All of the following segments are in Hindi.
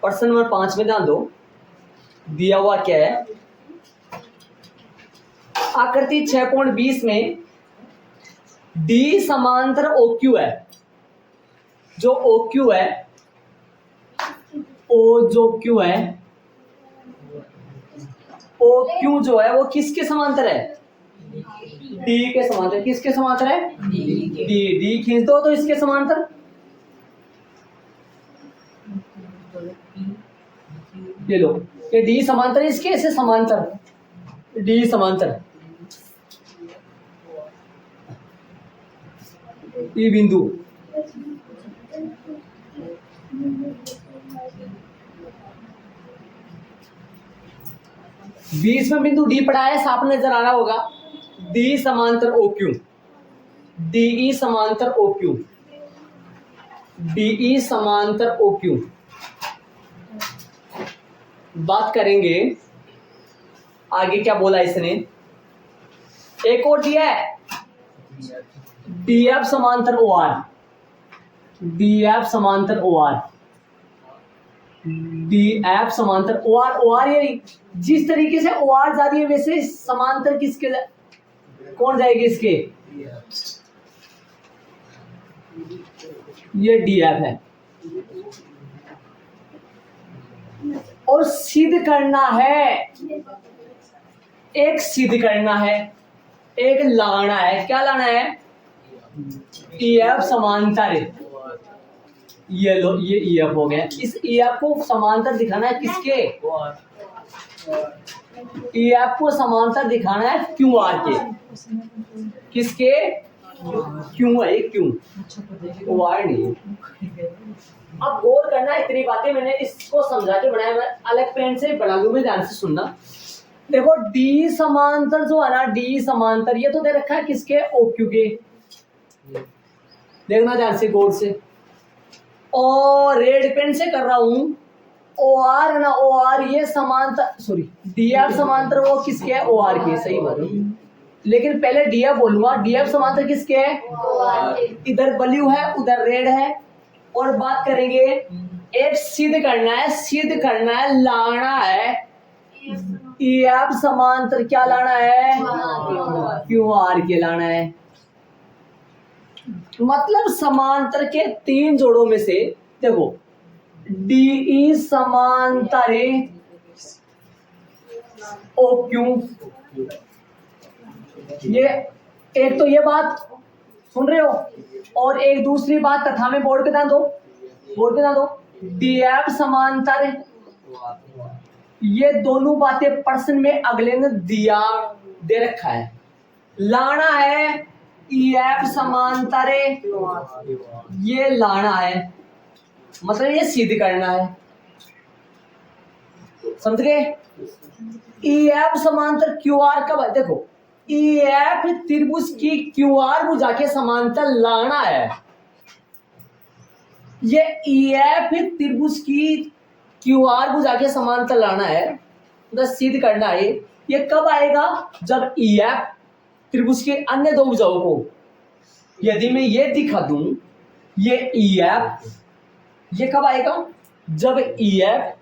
प्रश्न नंबर 5 में ध्यान दो, दिया हुआ क्या है। आकृति 6.20 में डी समांतर OQ है। जो OQ है, ओ जो क्यू है, OQ जो है वो किसके समांतर है? डी के समांतर। किसके समांतर है? डी खींच दो तो इसके समांतर। ये लो, ये डी समांतर है इसके, ऐसे समांतर, डी समांतर ई बिंदु। बीच में बिंदु डी पड़ा है, साफ नजर आ रहा होगा। डी समांतर OQ, DE समांतर OQ, DE समांतर OQ। बात करेंगे आगे, क्या बोला इसने। एक और दिया है DF समांतर OR, DF समांतर OR, DF समांतर OR। ये जिस तरीके से OR जा रही है वैसे समांतर किसके कौन जाएगी इसके? ये DF है। और सिद्ध करना है, एक सिद्ध करना है, एक लाना है। क्या लाना है? EF समांतर। ये लो, ये EF हो गया। इस EF को समांतर दिखाना है किसके? EF को समांतर दिखाना है QR के। किसके? क्यों है? क्यों OR नहीं। अब गौर करना, इतनी बातें मैंने इसको समझा के बनाया, मैं अलग पेन से बना लूंगा, ध्यान से सुनना। देखो डी समांतर जो है ना, डी समांतर ये तो दे रखा है किसके? OQ के। देखना ध्यान से, गौर से। और रेड पेन से कर रहा हूं, OR है ना, OR ये समांतर, सॉरी DF समांतर वो किसके है? OR के। सही बात है, लेकिन पहले DF बोलूंगा। DF समांतर किसके है? इधर ब्लू है, उधर रेड है। और बात करेंगे, एक सिद्ध करना है, सिद्ध करना है, लाना है EF समांतर। क्या लाना है? QR के लाना है। मतलब समांतर के 3 जोड़ों में से देखो, DE समांतर OQ। ये एक तो ये बात सुन रहे हो, और एक दूसरी बात कथा में बोर्ड पे ध्यान दो, बोर्ड पे ध्यान दो। DF समांतर, ये दोनों बातें प्रश्न में अगले ने दिया, दे रखा है। लाना है EF समांतर, ये लाना है, मतलब ये सिद्ध करना है। समझ गए? EF समांतर QR कब है? देखो EF त्रिभुज की QR भुजा के समांतर लाना है। ये EF त्रिभुज की QR भुजा के समांतर लाना है, मतलब सिद्ध करना है। ये कब आएगा? जब EF त्रिभुज के अन्य दो भुजाओं को, यदि मैं ये दिखा दूं, ये EF, ये कब आएगा? जब EF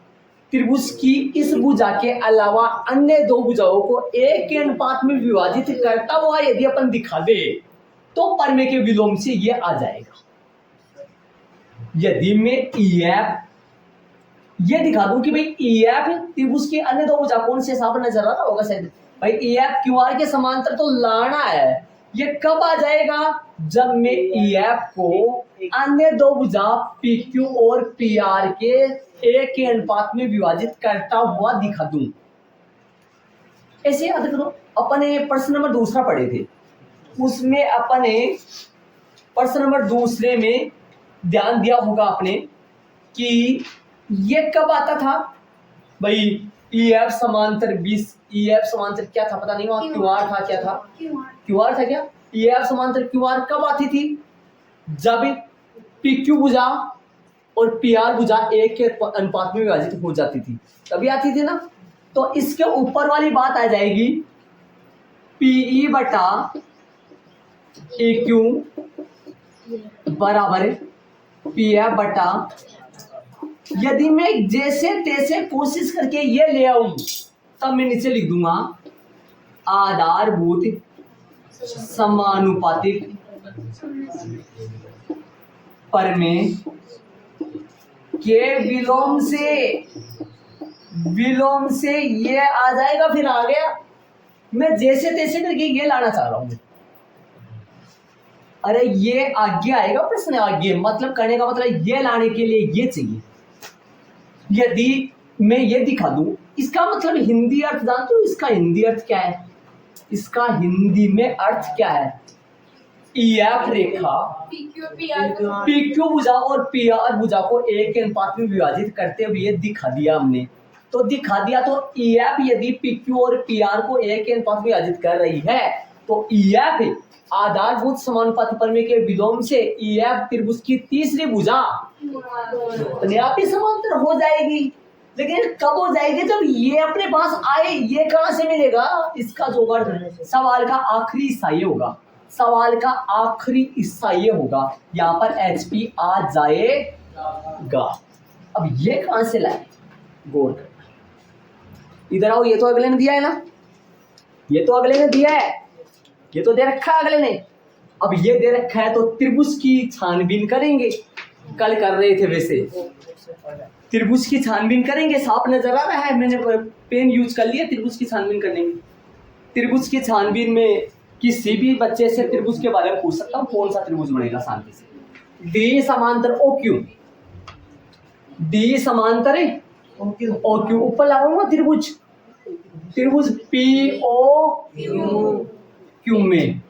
त्रिभुज की इस भुजा के अलावा अन्य दो भुजाओं को एक के अनुपात में विभाजित करता हुआ यदि अपन दिखा दे, तो परमे के विलोम से ये आ जाएगा। यदि मैं EF ये दिखा दूं कि भाई EF त्रिभुज के अन्य दो भुजा, कौन से हिसाब नजर आ रहा होगा शायद भाई, EF QR के समांतर तो लाना है। ये कब आ जाएगा? जब मैं EF को अन्य दो भुजा PQ और PR के एक के अनुपात में विभाजित करता हुआ दिखा दूं। ऐसे याद करो, अपने प्रश्न नंबर दूसरा पढ़े थे, उसमें अपने प्रश्न नंबर दूसरे में ध्यान दिया होगा आपने कि ये कब आता था भाई? EF समांतर 20, EF समांतर क्या था पता नहीं, वहां QR था। क्या था? QR था क्या? EF समांतर QR कब आती थी? जब PQ भुजा और PR भुजा एक के अनुपात में विभाजित हो जाती थी, तभी आती थी ना। तो इसके ऊपर वाली बात आ जाएगी, PE बटा EQ बराबर PF बटा यदि मैं जैसे तैसे कोशिश करके ये ले आऊं तब मैं नीचे लिख दूंगा आधारभूत समानुपातिक प्रमेय के विलोम से ये आ जाएगा, फिर आ गया। मैं जैसे तैसे करके ये लाना चाह रहा हूं। अरे ये आगे आएगा प्रश्न, आगे मतलब करने का मतलब ये लाने के लिए ये चाहिए। यदि मैं ये दिखा दूं, इसका मतलब हिंदी अर्थ जानते हो? इसका हिंदी अर्थ क्या है? इसका हिंदी में अर्थ क्या है? EF रेखा PQ भुजा और PR भुजा को एक के अनुपात में विभाजित करते हुए दिखा दिया हमने। तो दिखा दिया तो EF यदि PQ और PR को एक के अनुपात में विभाजित कर रही है तो EF आधारभूत समानुपाती प्रमेय के विलोम से EF त्रिभुज की तीसरी भुजा अपने आप ही समांतर हो जाएगी। लेकिन कब हो जाएगी? जब ये अपने पास आए। ये कहां से मिलेगा? इसका जोड़ सवाल का आखिरी हिस्सा ये होगा। सवाल का आखिरी हिस्सा ये होगा, यहां पर HP आ जाएगा। अब ये कहां से लाए? गौर करना। इधर आओ, ये तो अगले ने दिया है ना, ये तो अगले ने दिया है, ये तो दे रखा है अगले ने। अब ये दे रखा है तो त्रिभुज की छानबीन करेंगे। कल कर रहे थे वैसे, त्रिभुज की छानबीन करेंगे। साफ नजर आ रहा है, मैंने पेन यूज कर लिया त्रिभुज की छानबीन करने में। त्रिभुज की छानबीन में किसी भी बच्चे से त्रिभुज के बारे में पूछ सकता हूँ, कौन सा त्रिभुज बनेगा शांति से। डी समांतर OQ, डी समांतर OQ, ऊपर लगाऊंगा त्रिभुज POQ में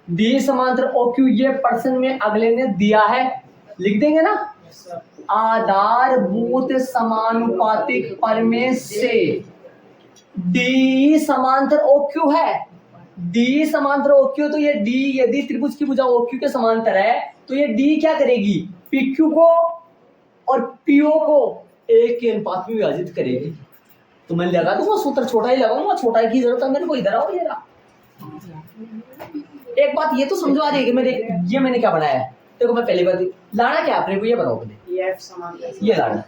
डी समांतर OQ। ये प्रश्न में अगले ने दिया है, लिख देंगे ना। आधारभूत समानुपातिक प्रमेय से डी समांतर OQ है, डी समांतर OQ। तो ये डी यदि त्रिभुज की भुजा OQ के समांतर है तो ये डी क्या करेगी? PQ को और PO को एक के अनुपात में विभाजित करेगी। तो मैं लगा दूंगा सूत्र, छोटा ही लगाऊंगा, छोटा की जरूरत है मेरे को। इधर आओ, ये एक बात ये तो समझो आ रही है कि मैंने क्या बनाया है। देखो मैं पहली बात लाना क्या आपने को ये बताओ पहले। ये लाना,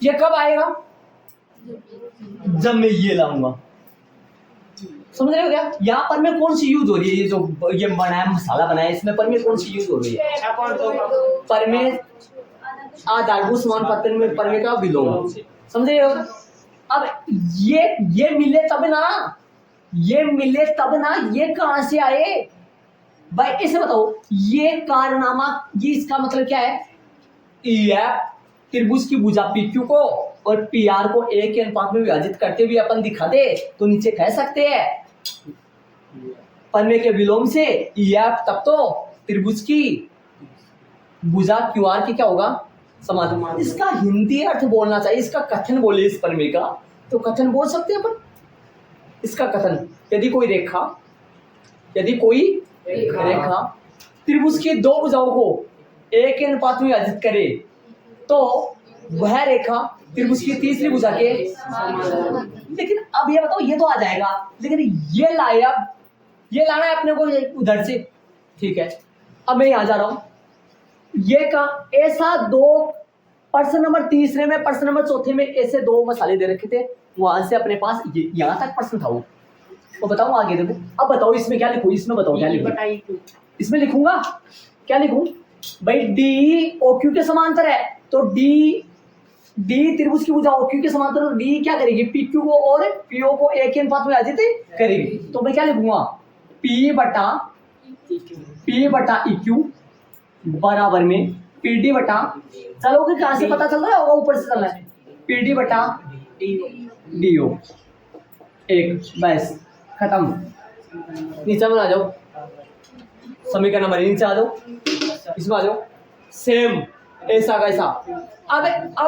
ये कब आएगा? जब मैं ये लाऊंगा। समझ रहे हो क्या? यहाँ पर में कौन सी यूज हो रही है? ये जो ये बनाया मसाला बनाया इसमें पर में कौन सी यूज हो रही है? प्रमेय आधारभूत समानुपाती में प्रमेय का विलोम। समझ रहे हो? अब ये मिले तब ना, ये मिले तब ना। ये कहां से आए भाई? इसे बताओ, ये कारनामा, ये इसका मतलब क्या है? EF त्रिभुज की भुजा PQ को और PR को एक के अनुपात में विभाजित करते हुए अपन दिखा दे तो नीचे कह सकते हैं प्रमेय के विलोम से EF तब तो त्रिभुज की भुजा QR की क्या होगा? समान। इसका हिंदी अर्थ बोलना चाहिए, इसका कथन बोले इस प्रमेय का तो कथन बोल सकते हैं अपन। इसका कथन, यदि कोई रेखा त्रिभुज की दो भुजाओं को एक के अनुपात में विभाजित करे तो वह रेखा त्रिभुज की तीसरी भुजा के। लेकिन अब ये बताओ, ये तो आ जाएगा, लेकिन ये लाया, ये लाना है अपने को उधर से। ठीक है, अब मैं यहां जा रहा हूं। ये का ऐसा दो प्रश्न नंबर तीसरे में, प्रश्न नंबर चौथे में ऐसे दो मसाले दे रखे थे। वहां से अपने पास यहां तक प्रश्न था वो बताऊं आगे। देखो अब बताओ इसमें क्या लिखूं? इसमें बताओ क्या लिखूं? इसमें लिखूंगा क्या लिखूं भाई? डी OQ के समांतर है तो डी त्रिभुज की भुजा OQ के समांतर, तो डी क्या करेगी? PQ को और PO को एक के अनुपात में विभाजित करेगी। तो मैं क्या लिखूंगा? P बटा EQ बराबर में PD बटा, चलोगे कहां से पता चल रहा होगा? ऊपर से चलना है। PD बटा DO। एक बस खत्म। नीचे में आ जाओ, समीकरण नंबर नीचे आ जाओ, इसमें आ जाओ। सेम ऐसा कैसा। अब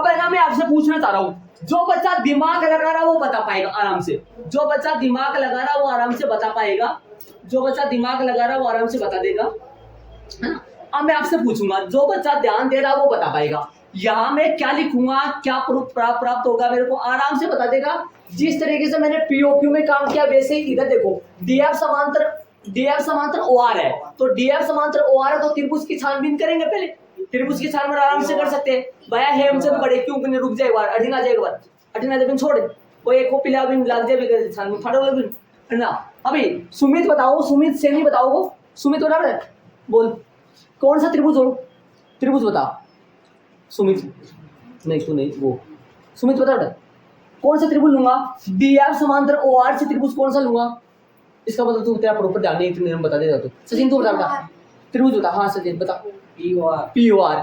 है ना, मैं आपसे पूछना चाह रहा हूं, जो बच्चा दिमाग लगा रहा वो बता पाएगा आराम से। जो बच्चा दिमाग लगा रहा वो आराम से बता पाएगा। जो बच्चा दिमाग लगा रहा वो आराम से बता देगा, है ना? अब मैं आपसे पूछूंगा, जो बच्चा ध्यान दे रहा वो बता पाएगा। यहां मैं क्या लिखूंगा, क्या प्रूफ प्राप्त होगा मेरे को, आराम से बता देगा। जिस तरीके से मैंने POQ में काम किया वैसे ही इधर देखो। DF समांतर OR है तो DF समांतर OR है तो त्रिभुज की छानबीन करेंगे पहले। त्रिभुज की सामने आराम से कर सकते हैं। भैया हेमचंद बड़े क्यों बने, रुक जाए एक बार, अठिन आ जाए एक बार, अठिन आ जाए छोड़ वो एक को पिला भी लग जाए सामने फाड़ो भी ना। अभी सुमित बताओ, सुमित से नहीं बताओ, वो सुमित बता रहे बोल कौन सा त्रिभुज हो, त्रिभुज बता सुमित, नहीं तू नहीं, वो सुमित बता बेटा कौन सा त्रिभुज लूंगा, डी एफ समांतर ओ आर से त्रिभुज कौन सा लूंगा, इसका मतलब तू तेरा प्रॉपर ध्यान नहीं, इतने बता देगा तू। सचिन तू बता बेटा त्रिभुज बता, हाँ सचिन बता। पी ओ आर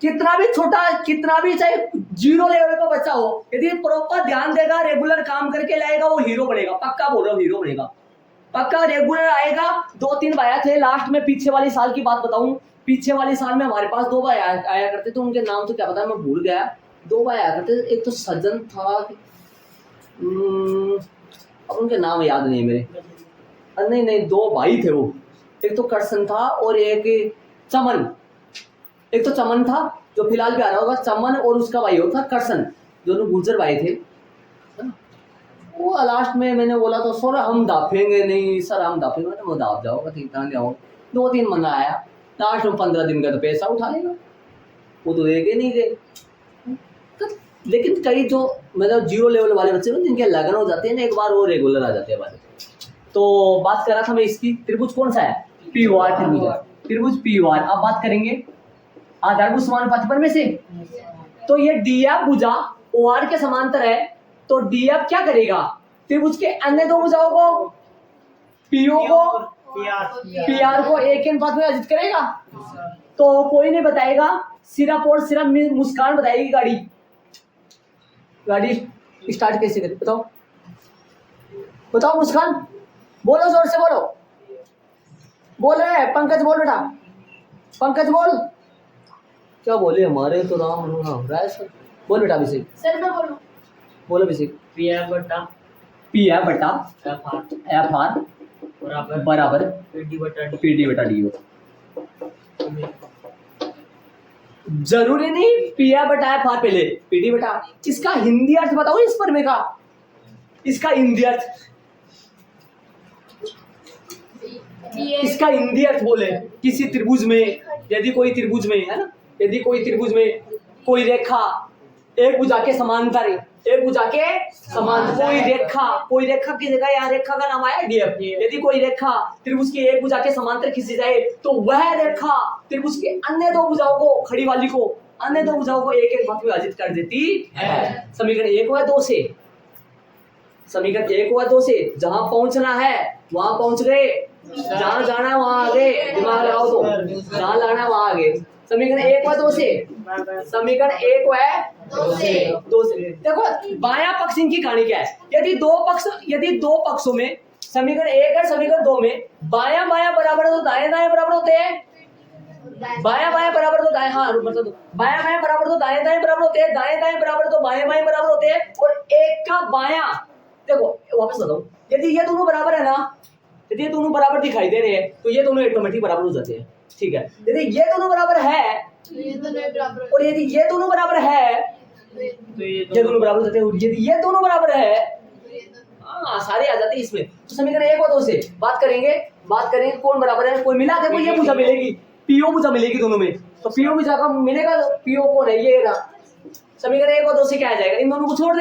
कितना भी छोटा, कितना भी चाहे जीरो लेवल का बच्चा हो, यदि प्रॉपर ध्यान देगा, रेगुलर काम करके लाएगा, वो हीरो बनेगा, पक्का बोल रहा हूँ हीरो बनेगा, पक्का रेगुलर आएगा। 2-3 भाया थे लास्ट में, पीछे वाली साल की बात बताऊं, पीछे वाली साल में हमारे पास 2 भाई आया करते थे, उनके नाम तो क्या पता मैं भूल गया, 2 भाई आया करते, एक तो सज्जन था, अब उनके नाम याद नहीं मेरे, नहीं 2 भाई थे वो, एक तो करसन था और एक चमन, एक तो चमन था जो फिलहाल भी आ रहा होगा, चमन और उसका भाई होता करसन, दोनों गुर्जर भाई थे। वो लास्ट में मैंने बोला तो सर हम दाफेंगे नहीं, सर हम दाफेंगे, मैंने वो दाफ जाओ इतना जाओ, 2-3 महीना आया, लास्ट में 15 दिन का तो पैसा उठा लेगा, वो तो देखे नहीं गए। तो लेकिन कई जो मतलब जीरो लेवल वाले बच्चे जिनके लगन हो जाते हैं ना, एक बार वो रेगुलर आ जाते हैं हमारे। तो बात कर रहा था मैं इसकी, त्रिभुज कौन सा है, पी ओ आर त्रिभुज, त्रिभुज पी ओ आर। अब बात करेंगे आधारभूत समानुपाती में से, तो ये डी एफ भुजा ओ आर के समांतर है, तो डी एफ क्या करेगा, त्रिभुज के अन्य 2 भुजाओं को, पीओ को पी आर को एक के अनुपात में अर्जित करेगा। तो कोई नहीं बताएगा, सिर्फ और सिर्फ मुस्कान बताएगी गाड़ी स्टार्ट कैसे करें, बताओ बताओ मुस्कान, बोलो जोर से बोलो, बोल रहे हैं पंकज, बोल बेटा पंकज बोल, क्या बोले हमारे तो राम राम राय सर, बोल बेटा अभिषेक सर मैं बोलूं, बोलो अभिषेक। पी एफ बटा एफ आर बराबर पी डी बटा डी हो। जरूरी नहीं पी एफ बटा एफ आर पहले पी डी बटा, इसका हिंदी अर्थ बताओ इस पर में का, इसका हिंदी अर्थ, इसका हिंदी अर्थ बोले, किसी त्रिभुज में, यदि कोई त्रिभुज में है ना, यदि कोई त्रिभुज में कोई रेखा एक भुजा के समांतर, एक भुजा के समांतर, कोई रेखा की जगह यहाँ रेखा का नाम आया डीएफ, यदि कोई रेखा त्रिभुज की एक भुजा के समांतर खींची जाए, तो वह रेखा त्रिभुज के अन्य 2 भुजाओं को, खड़ी वाली को, अन्य 2 भुजाओं को एक एक भाग में विभाजित कर देती है। समीकरण 1 व 2 से, समीकरण 1 व 2 से जहां पहुंचना है वहां पहुंच गए, जहां जाना है वहां आगे, दिमाग लगाओ तो, जहां लाना है वहां आगे। समीकरण 1 व 2 से, समीकरण 1 व 2 से देखो बायां पक्ष इनकी कहानी क्या है, यदि दो पक्षों में समीकरण 1 और समीकरण 2 में बायां बायां बराबर हो तो दाएं दाएं बराबर होते हैं, बायां बायां बराबर तो दाएं, हाँ मतलब बायां बायां बराबर तो दाएं दाएं बराबर होते हैं, दाएं दाएं बराबर तो बाएं बाएं बराबर होते हैं, और एक का बायां, देखो वापस बताओ, यदि ये दोनों बराबर है ना, यदि ये दोनों बराबर दिखाई दे रहे हैं तो ये दोनों ऑटोमेटिक बराबर हो जाते हैं, ठीक है। यदि ये दोनों बराबर है और यदि ये दोनों बराबर है तो ये दोनों बराबर हो जाते हैं, यदि ये दोनों बराबर है, हाँ सारे आ जाते हैं इसमें। तो समीकरण 1 और 2 से बात करेंगे कौन बराबर है, कोई मिला देखो ये भुजा मिलेगी, पीओ भुजा मिलेगी दोनों में, तो पीओ भुजा का मिलेगा, पीओ कौन है ये रहा। समीकरण 1 और 2 से क्या आ जाएगा, इन दोनों को छोड़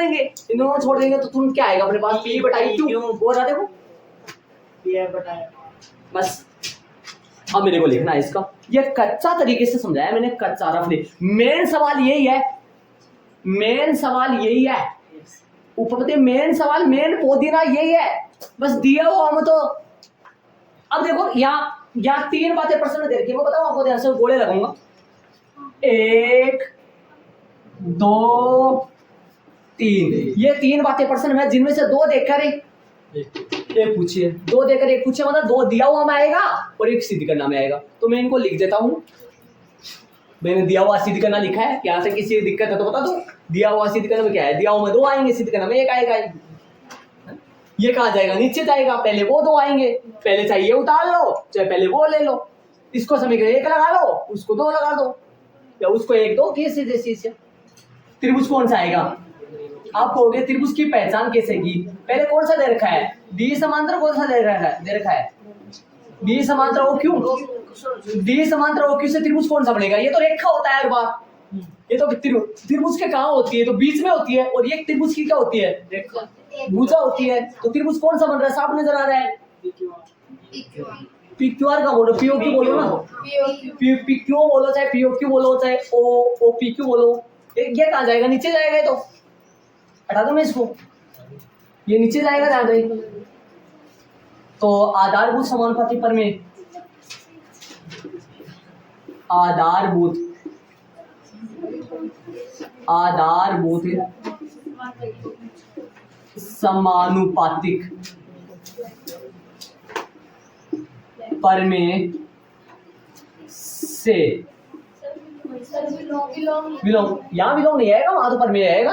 देंगे, तो तुम क्या आएगा अपने पास, पी बटाई क्यों बोल रहा, देखो बस। अब मेरे को लिखना है इसका, ये कच्चा तरीके से समझाया मैंने, कच्चा रफली। मेन सवाल यही है, उपपत्ति मेन सवाल, मेन पोदीना यही है, बस दिया हो हम तो। अब देखो यहाँ 3 बातें प्रश्न में दे रखी है, मैं बताऊं आपको, ध्यान से गोले लगाऊंगा, 1 2 3, ये 3 बातें प्रश्न में, जिनमें से 2 देखकर एक पूछिए, 2 देकर एक पूछिए, मतलब 2 दिया हुआ में आएगा और 1 सिद्ध करना में आएगा। तो मैं इनको लिख देता हूँ, मैंने दिया हुआ सिद्ध करना लिखा है, यहाँ से किसी दिक्कत है तो बता दो, दिया हुआ सिद्ध करना में क्या है, दिया हुआ में 2 आएंगे, सिद्ध करना में 1 आएगा, ये कहा जाएगा निश्चित आएगा, पहले वो 2 आएंगे, पहले चाहिए उतार लो चाहे पहले वो ले लो, इसको समीकरण 1 लगा लो, उसको 2 लगा दो, या उसको 1 2 कैसे। त्रिभुज कौन सा आएगा, आप कहोगे त्रिभुज की पहचान कैसे की, पहले कौन सा दे रखा है, डी समांतर कौन सा दे रखा है, डी समांतर हो, क्यों डी समांतर OQ से त्रिभुज कौन सा बनेगा? ये तो रेखा होता है हर बार, ये तो त्रिभुज के कहाँ होती है? तो बीच में होती है, और ये त्रिभुज की क्या होती है? भुजा होती है। तो त्रिभुज कौन सा बन रहा है? साफ नजर आ रहा है। PQR का बोलो, POQ बोलो ना, PQ बोलो चाहे POQ बोलो चाहे OPQ बोलो, ये कहाँ जाएगा? नीचे जाएगा। ये तो हटा दो मैं इसको, ये नीचे जाएगा ध्यान रहे। तो आधारभूत समानुपाती प्रमेय, आधारभूत समानुपातिक प्रमेय से विलोम, यहाँ विलोम नहीं आएगा, वहां तो प्रमेय आएगा।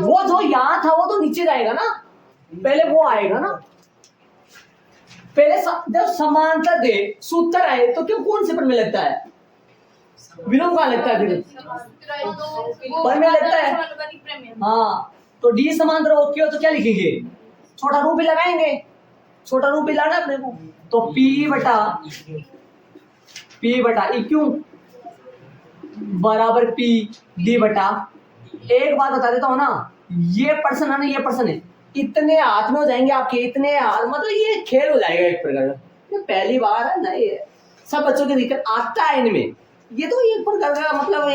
वो जो यहाँ था वो तो नीचे जाएगा ना, पहले वो आएगा ना। पहले जब समांतर दे सूत्र आए तो क्यों कौन से प्रमेय लगता है? विलोम कहाँ लगता है? फिर प्रमेय लगता है। हाँ, तो डी समांतर OQ हो तो क्या लिखेंगे? छोटा रूप ही लगाएंगे, छोटा रूप ही लाना अपने को। तो P बटा EQ बराबर P D बटा। एक बात बता देता हूँ ना, ये पर्सन है ना, ये पर्सन है, इतने हाथ में हो जाएंगे आपके, इतने हाथ, मतलब ये खेल हो जाएगा एक प्रकार का। ये पहली बार है ना, ये सब बच्चों की दिक्कत आता है इनमें। ये तो एक प्रकार का मतलब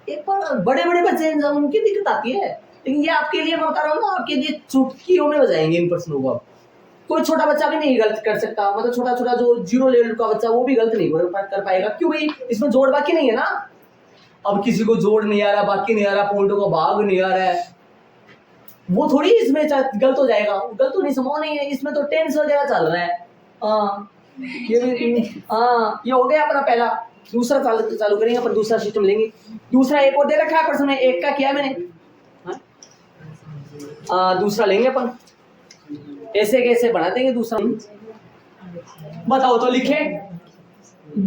एक पर बड़े बड़े बच्चे हैं उनकी दिक्कत आती है, लेकिन ये आपके लिए मैं बता रहा हूँ ना, आपके लिए चुटकियों में बजाएंगे इन प्रश्नों को। कोई छोटा बच्चा भी नहीं गलत कर सकता, मतलब छोटा छोटा जो 0 लेवल का बच्चा वो भी गलत नहीं कर पाएगा। क्यों भाई? इसमें जोड़ बाकी नहीं है ना। अब किसी को जोड़ नहीं आ रहा, बाकी नहीं आ रहा, पॉइंटों का भाग नहीं आ रहा है, वो थोड़ी इसमें गलत हो जाएगा। गलत तो नहीं, संभव नहीं है। इसमें तो टेंस वगैरह चल रहा है। ये हो गया अपना पहला। दूसरा चालू करेंगे अपन, दूसरा सिस्टम लेंगे। दूसरा एक और दे रखा है प्रश्न में, एक का किया है मैंने। दूसरा लेंगे अपन, ऐसे कैसे बना देंगे दूसरा। बताओ तो लिखे,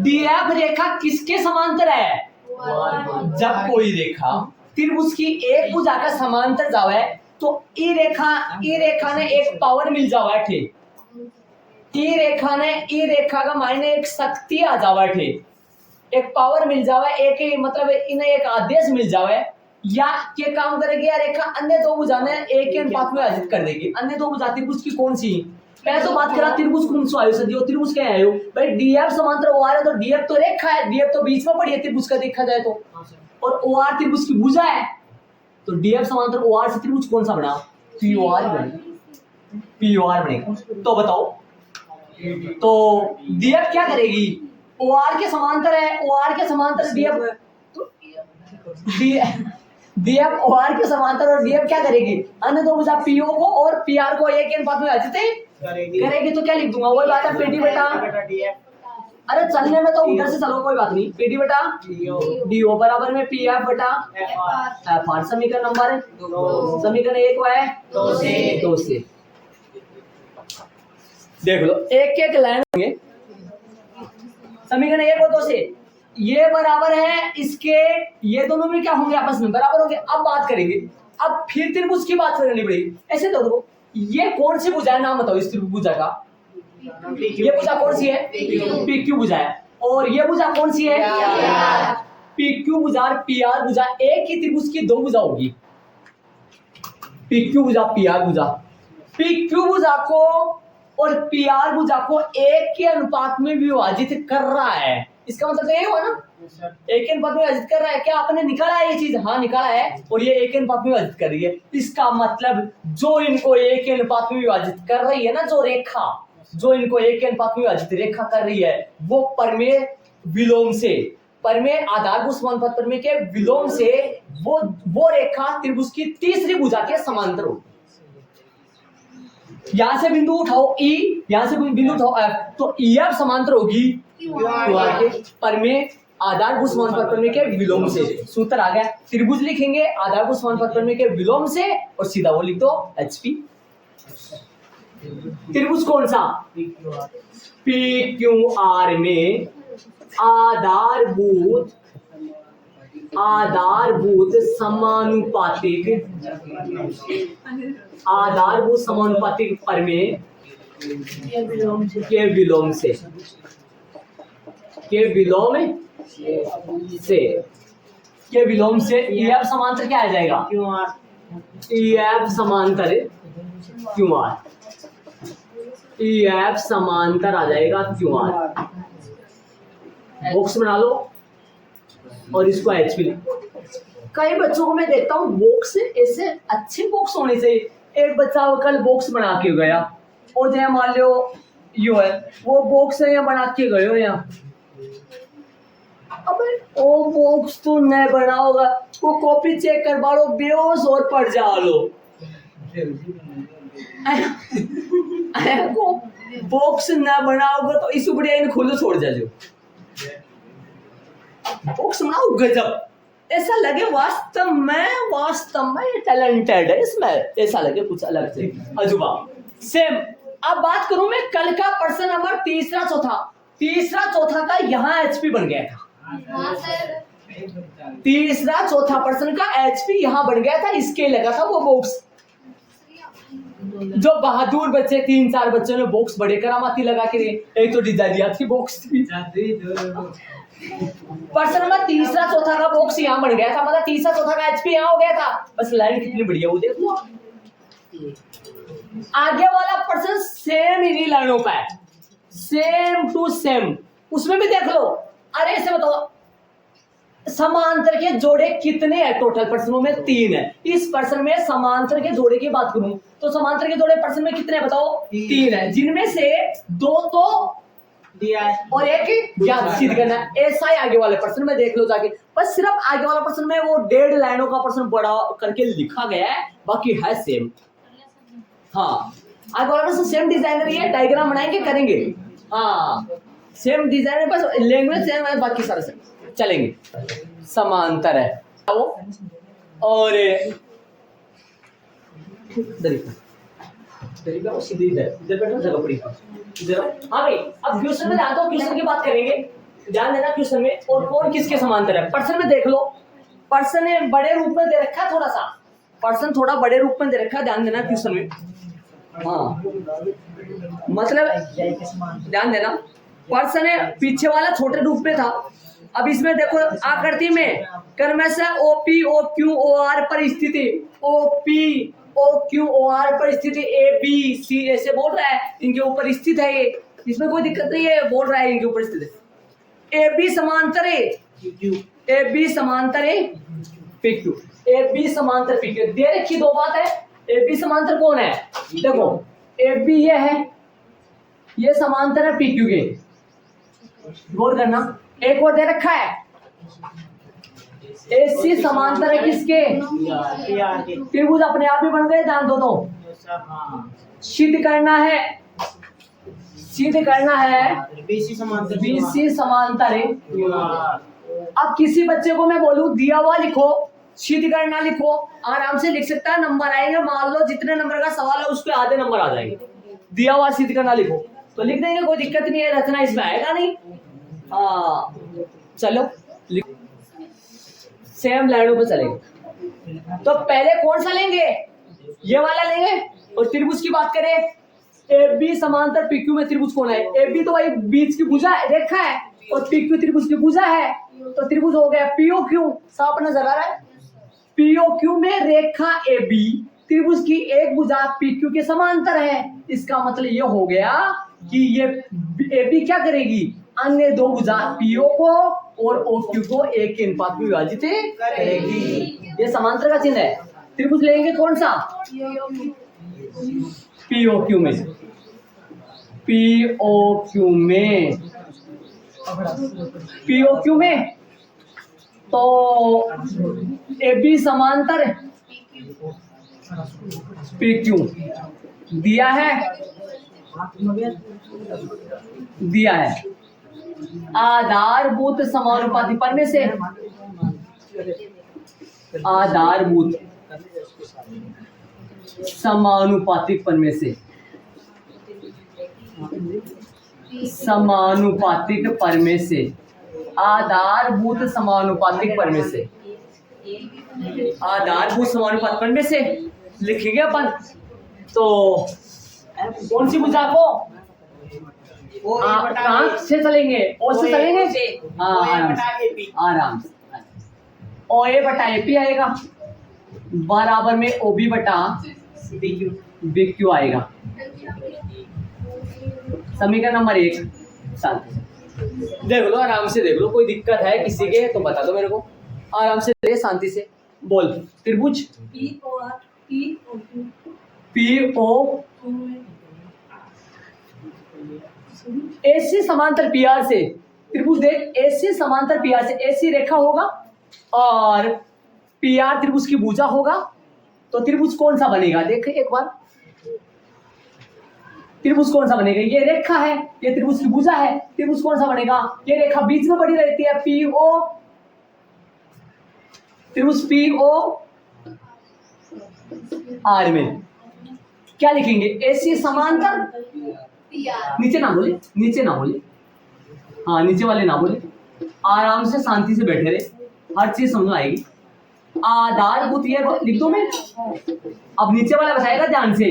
DF रेखा किसके समांतर है? जब कोई रेखा त्रिभुज की एक भुजा का समांतर जावे तो ई रेखा ने एक पावर मिल जावा थे। ई रेखा का मायने एक शक्ति आ जावा थे, एक पावर मिल जावे, एक मतलब इन्हें एक आदेश मिल जावे, या क्या काम करेगी या रेखा अन्य दो भुजा ने एक के अनुपात में विभाजित कर देगी। अन्य दो भुजा त्रिभुज की कौन सी? पहले तो बात करा त्रिभुज कौन सा आयो सदियो, त्रिभुज क्या आयो भाई? DF समांतर OR है, तो DF तो रेखा है, DF तो बीच में पड़ी है त्रिभुज का देखा जाए तो, और OR त्रिभुज की भुजा है, तो DF समांतर OR से त्रिभुज कौन सा बना? POR बनेगा। तो बताओ, तो DF क्या करेगी? OR के समांतर है, OR के समांतर DF, तो DF OR के समांतर, और DF क्या करेगी? अन्य दो भुजा PO को और PR को एक के अनुपात में विभाजित करेगी। तो क्या लिख दूंगा? वही बात है, PD बटा, अरे चलने में तो उधर से चलो, कोई बात नहीं, PD बटा DO बराबर में PF बटा FR। समीकरण नंबर 2, समीकरण 1 है 2 से देख लो, एक एक लाइन होंगे। समीकरण 1 और 2 से ये बराबर है इसके, ये दोनों में क्या होंगे? आपस में बराबर होंगे। अब बात करेंगे, अब फिर त्रिभुज की बात करनी पड़ेगी। ऐसे तो देखो, ये कौन सी भुजा है? नाम बताओ इस त्रिभुज भुजा का। ये भुजा कौन सी है? PQ भुजा है। और ये भुजा कौन सी है? PQ भुजा और PR भुजा, एक ही त्रिभुज की दो भुजा होगी। PQ भुजा, PR भुजा, PQ भुजा को और PR भुजा को एक के अनुपात में विभाजित कर रहा है। इसका मतलब ये हुआ ना, एक के अनुपात में विभाजित कर रहा है। क्या आपने निकाला है ये चीज? हाँ निकाला है, और ये एक के अनुपात में विभाजित कर रही है। इसका मतलब जो इनको एक के अनुपात में विभाजित कर रही है ना, जो रेखा जो इनको एक के अनुपात में विभाजित रेखा कर रही है, वो प्रमेय विलोम से, प्रमेय आधारभूत समानुपात प्रमेय के विलोम से वो रेखा त्रिभुज की तीसरी भुजा के समांतर होगी। यहां से बिंदु उठाओ E, यहां से बिंदु उठाओ F, तो EF समांतर होगी QR के प्रमेय आधारभूत समानुपात प्रमेय के विलोम से। सूत्र आ गया, त्रिभुज लिखेंगे आधारभूत समानुपात प्रमेय के विलोम से, और सीधा वो लिख दो HP। त्रिभुज कौन सा? PQR में आधारभूत समानुपातिक प्रमेय के विलोम से। के विलोम से, के विलोम से EF समांतर क्या आ जाएगा? EF समांतर QR, EF समांतर आ जाएगा QR। बॉक्स बना लो और इसको HP लिखो। कई बच्चों को मैं देखता हूँ बॉक्स ऐसे अच्छे बॉक्स होने चाहिए। एक बच्चा कल बॉक्स बना के गया और जहाँ मान लो यू है वो बॉक्स है यहाँ बना के गए हो यहाँ, अबे वो बॉक्स तो नहीं बना होगा, वो कॉपी चेक करवा लो, बेहोश और पड़ जा लो। को बॉक्स ना बनाओगे तो इस बढ़िया इन खुद छोड़ जाओ। बॉक्स बनाओ गजब, ऐसा लगे वास्तव में टैलेंटेड है इसमें, ऐसा लगे कुछ अलग से अजूबा। सेम अब बात करूं मैं कल का प्रश्न नंबर तीसरा चौथा का यहाँ HP बन गया था। तीसरा चौथा प्रश्न का HP यहाँ बन गया था, इसके लगा था वो बॉक्स। जो बहादुर बच्चे 3-4 बच्चों ने बॉक्स बड़े करामाती लगा के एक तो डिजाइन दिया थी बॉक्स थी। प्रश्न नंबर तीसरा चौथा का बॉक्स यहाँ बन गया था, मतलब तीसरा चौथा का HP यहाँ हो गया था। बस लाइन कितनी बढ़िया वो देख लो। आगे वाला प्रश्न सेम इन्हीं लाइनों का है, सेम टू सेम, उसमें भी देख लो। अरे ऐसे बताओ समांतर के जोड़े कितने हैं? टोटल प्रश्नों में 3 है। इस प्रश्न में समांतर के जोड़े की बात करूं तो समांतर के जोड़े प्रश्न में कितने बताओ? 3 है, जिनमें से 2 तो दिया है और एक ज्ञात सिद्ध करना है। ऐसा ही आगे वाले प्रश्न में देख लो जाके, बस सिर्फ आगे वाला प्रश्न में वो 1.5 लाइनों का प्रश्न बड़ा करके लिखा गया है, बाकी है सेम। हाँ आगे वाला प्रश्न सेम डिजाइनर है, डायग्राम बनाएंगे करेंगे। हाँ सेम डिजाइन है, बस लैंग्वेज सेम है, बाकी सारे सेम चलेंगे। समांतर है और सीधी इधर बैठो जगह पड़ी इधर। हाँ भाई अब क्वेश्चन में ध्यान दो, क्वेश्चन की बात करेंगे, ध्यान देना क्वेश्चन में और कौन किसके समांतर है। प्रश्न में देख लो, प्रश्न ने बड़े रूप में दे रखा है, थोड़ा सा प्रश्न थोड़ा बड़े रूप में दे रखा है, ध्यान देना क्वेश्चन में। हाँ मतलब ध्यान देना, प्रश्न पीछे वाला छोटे रूप में था, अब इसमें देखो आकृति में क्रमशः OP OQ OR पर स्थिति, OP OQ OR पर स्थिति ABC ऐसे बोल रहा है, इनके ऊपर स्थित है ये, इसमें कोई दिक्कत नहीं है, बोल रहा है इनके ऊपर स्थित है। AB समांतर है, AB समांतर है PQ, AB समांतर PQ दे रखी। 2 बात है, AB समांतर कौन है? देखो AB ये है, ये समांतर है PQ के, गौर करना। एक और दे रखा है AC समांतर है किसके? त्रिभुज अपने आप ही बन गए, ध्यान दो। तो सिद्ध करना है BC समांतर है। अब किसी बच्चे को मैं बोलूं दिया हुआ लिखो, सिद्ध करना लिखो, आराम से लिख सकता है, नंबर आएंगे। मान लो जितने नंबर का सवाल है उसके आधे नंबर आ जाएंगे। दिया हुआ सिद्ध करना लिखो तो लिख देंगे, कोई दिक्कत नहीं है, रचना इसमें आएगा नहीं। हाँ चलो सेम लाइनों पर चलेंगे। तो पहले कौन सा लेंगे? ये वाला लेंगे। और त्रिभुज की बात करें, AB समांतर PQ में त्रिभुज कौन है? AB तो भाई बीच की भुजा रेखा है और PQ त्रिभुज की भुजा है, तो त्रिभुज हो गया POQ। साफ नजर आ रहा है, POQ में रेखा AB त्रिभुज की एक भुजा PQ के समांतर है। इसका मतलब ये हो गया कि ये AB क्या करेगी? अन्य 2 भुजा PO को और OQ को एक के अनुपात में विभाजित करेगी। ये समांतर का चिन्ह है। त्रिभुज लेंगे कौन सा? POQ में, POQ में तो AB समांतर PQ दिया है आधारभूत समानुपाती पर में से, आधारभूत समानुपातिक पर में से, समानुपातिक पर में से, आधारभूत समानुपातिक पर में से, आधारभूत समानुपातिक पर में से लिखेंगे अपन। तो कौन सी भुजा को? कहाँ से चलेंगे? ओ से चलेंगे। आराम से ओ ए बटा ए पी आएगा बराबर में ओ बी बटा बी क्यू आएगा। समीकरण नंबर 1 शांति देख लो, आराम से देख लो, कोई दिक्कत है किसी के तो बता दो मेरे को, आराम से ले शांति से बोल। त्रिभुज पी ओ एसी समांतर पी आर से, त्रिभुज देख एसी समांतर पी आर से, एसी रेखा होगा और पी आर त्रिभुज की भुजा होगा, तो त्रिभुज कौन सा बनेगा? देख एक बार त्रिभुज कौन सा बनेगा? ये रेखा है, ये त्रिभुज की भुजा है, त्रिभुज कौन सा बनेगा? ये रेखा बीच में बड़ी रहती है, पी ओ, त्रिभुज पी ओ आर में क्या लिखेंगे? एसी समांतर, नीचे ना बोले, नीचे ना बोले, हाँ नीचे वाले ना बोले, आराम से शांति से बैठे रहे, हर चीज समझ आएगी। आधारभूत ये लिख दो मैं, अब नीचे वाला बताएगा ध्यान से।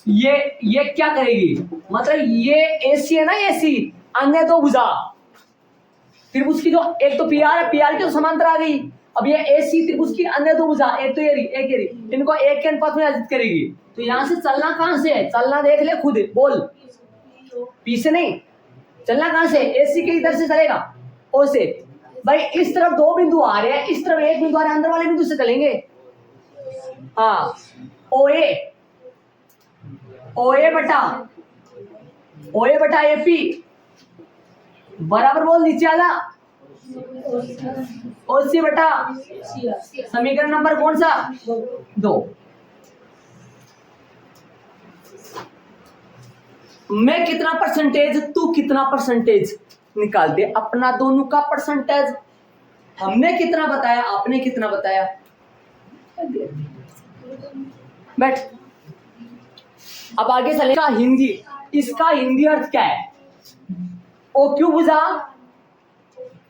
ये क्या करेगी? मतलब ये एसी है ना, एसी अन्य दो भुजा त्रिभुज की, जो एक तो पीआर है, पीआर की तो समांतर आ गई, अब ये एसी त्रिभुज की अन्य दो भुजा, एक तो ये रही, एक ये रही, इनको एक के अनुपात में अर्जित करेगी। तो यहां से चलना कहां से है? चलना देख ले खुद, बोल। पी से नहीं, चलना कहां से? एसी के इधर से चलेगा, ओ से। भाई इस तरफ दो बिंदु आ रहे हैं, इस तरफ एक बिंदु आ रहा है, अंदर वाले बिंदु से चलेंगे। हाँ ओ ए बटा एपी बराबर बोल, नीचे आला ओसी बटा, समीकरण नंबर कौन सा? 2। मैं कितना परसेंटेज, तू कितना परसेंटेज निकाल दे अपना दोनों का परसेंटेज। हमने कितना बताया, आपने कितना बताया, बैठ। अब आगे चलेगा हिंदी, इसका हिंदी अर्थ क्या है? ओ क्यू भुजा,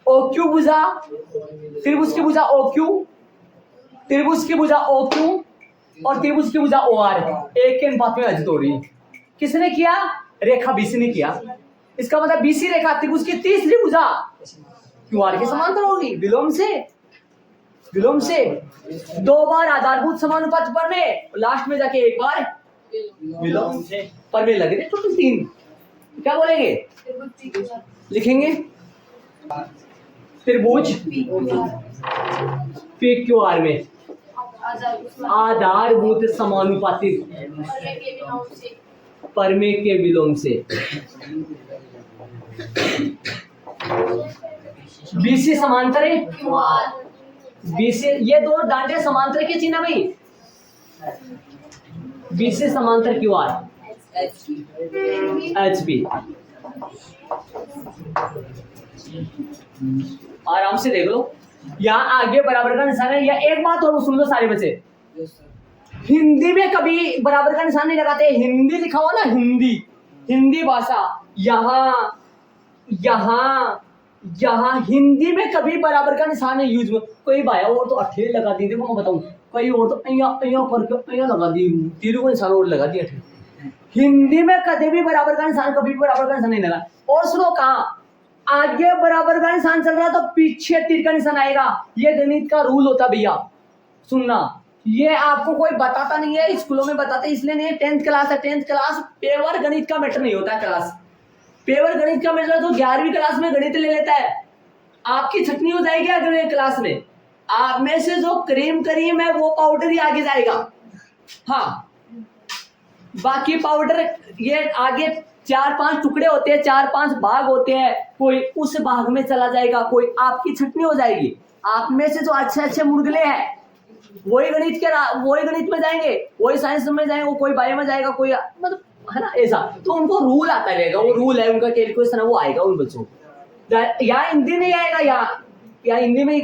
ओ क्यू भुजा, त्रिभुज की भुजा ओ क्यू, त्रिभुज की भुजा ओ क्यू और त्रिभुज की भुजा ओ आर एक के अनुपात में अर्जित हो रही है। किसने किया? रेखा बीसी ने किया। इसका मतलब बीसी रेखा त्रिभुज की तीसरी भुजा क्यू आर के समांतर होगी, विलोम से। विलोम से दो बार आधारभूत समानुपात पर में, लास्ट में जाके एक बार विलोम से पर में लगे, टोटल 3। क्या बोलेंगे? लिखेंगे त्रिभुज पी क्यू आर में आधारभूत समानुपातिक परमे के विलोम से। बीसी समांतर है, बीसी, ये दो डांटे समांतर के चिन्ह भाई, बीसी समांतर क्यू आर एच बी। आराम से देख लो, यहाँ आगे बराबर का निशान है। या एक बात और सुन लो सारे बच्चे, हिंदी में कभी बराबर का निशान नहीं लगाते। हिंदी लिखा हुआ ना, हिंदी, हिंदी भाषा, यहाँ हिंदी में कभी बराबर का निशान है यूज में। कोई भाया और तो अठे लगा दी, देखो मैं बताऊं, कई और तो करके लगा दी, तीनों को निशान और लगा दिया। हिंदी में कभी भी बराबर का निशान, कभी भी बराबर का निशान नहीं लगा। और सुनो, कहाँ आगे बराबर का निशान चल रहा है तो पीछे तीर का निशान आएगा। ये गणित का रूल होता भैया, सुनना। ये आपको कोई बताता नहीं है, स्कूलों में बताते इसलिए नहीं है। 10th क्लास है, 10th क्लास पेवर गणित का मैटर नहीं होता है। क्लास पेवर गणित का मैटर तो 11वीं क्लास में गणित ले लेता है। आपकी छटनी हो जाएगी अगले क्लास में। आप में से जो क्रीम है वो पाउडर ही आगे जाएगा। हाँ, बाकी पाउडर ये आगे 4-5 टुकड़े होते हैं, 4-5 भाग होते हैं। कोई उस भाग में चला जाएगा, कोई आपकी छटनी हो जाएगी। आप में से जो अच्छे मुर्गले हैं वही गणित में जाएंगे, वही साइंस में जाएंगे, कोई बायो में जाएगा, कोई मतलब है ना ऐसा। तो उनको रूल आता रहेगा, वो रूल है उनका, कैलकुलेशन है, वो आएगा उन बच्चों को। यहाँ हिंदी नहीं आएगा, यहाँ हिंदी में ही।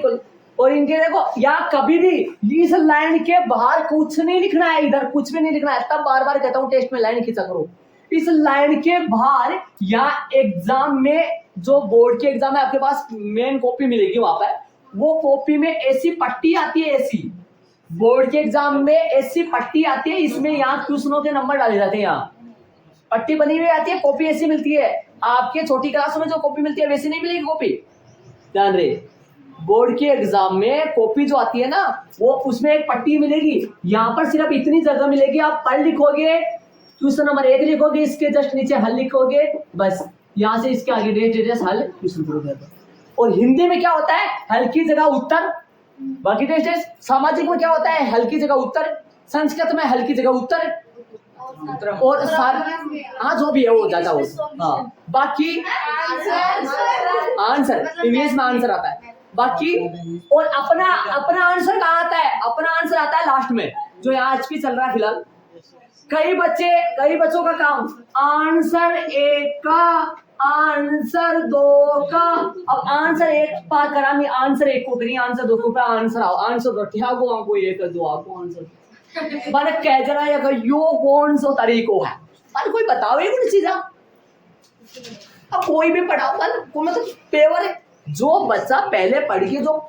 और इनके देखो, यहाँ कभी भी इस लाइन के बाहर कुछ नहीं लिखना है, इधर कुछ भी नहीं लिखना है। तब बार बार कहता हूँ टेस्ट में लाइन खींचा करो। इस लाइन के बाहर या एग्जाम में, जो बोर्ड के एग्जाम में आपके पास मेन कॉपी मिलेगी, वहां पर वो कॉपी में ऐसी पट्टी आती है, ऐसी बोर्ड के एग्जाम में ऐसी पट्टी आती है। इसमें यहाँ क्वेश्चनों के नंबर डाले जाते हैं, यहाँ पट्टी बनी हुई आती है, कॉपी ऐसी मिलती है। आपके छोटी क्लास में जो कॉपी मिलती है वैसी नहीं मिलेगी कॉपी, ध्यान रहे। बोर्ड के एग्जाम में कॉपी जो आती है ना, वो उसमें एक पट्टी मिलेगी, यहाँ पर सिर्फ इतनी जगह मिलेगी, आप पढ़ लिखोगे, क्वेश्चन नंबर 1 लिखोगे, इसके जस्ट नीचे हल लिखोगे, बस यहाँ से इसके आगे डेट हल क्वेश्चन पूरा कर दो। और हिंदी में क्या होता है, हल की जगह उत्तर, बाकी टेस्ट। सामाजिक में क्या होता है, हल की जगह उत्तर, संस्कृत में हल की जगह उत्तर, और हाँ जो भी है वो ज्यादा हो, हाँ बाकी आंसर, इंग्लिश में आंसर आता है बाकी। और अपना आंसर कहाँ आता है, अपना आंसर आता है लास्ट में, जो यहाँ आज भी चल रहा है फिलहाल। कई बच्चों का काम आंसर 1 का, आंसर 2 का, अब आंसर 1 पार करा नहीं, आंसर 1 को करी, आंसर 2 को आंसर आओ, आंसर 2 ठिया को आपको 1 2 आपको आंसर मैंने कह जरा या यो कौन सा तरीको है, अरे कोई बताओ ये कुछ चीज़। अब कोई भी पढ़ाओ मतलब पेवर है, जो बच्चा पहले पढ़ के, जो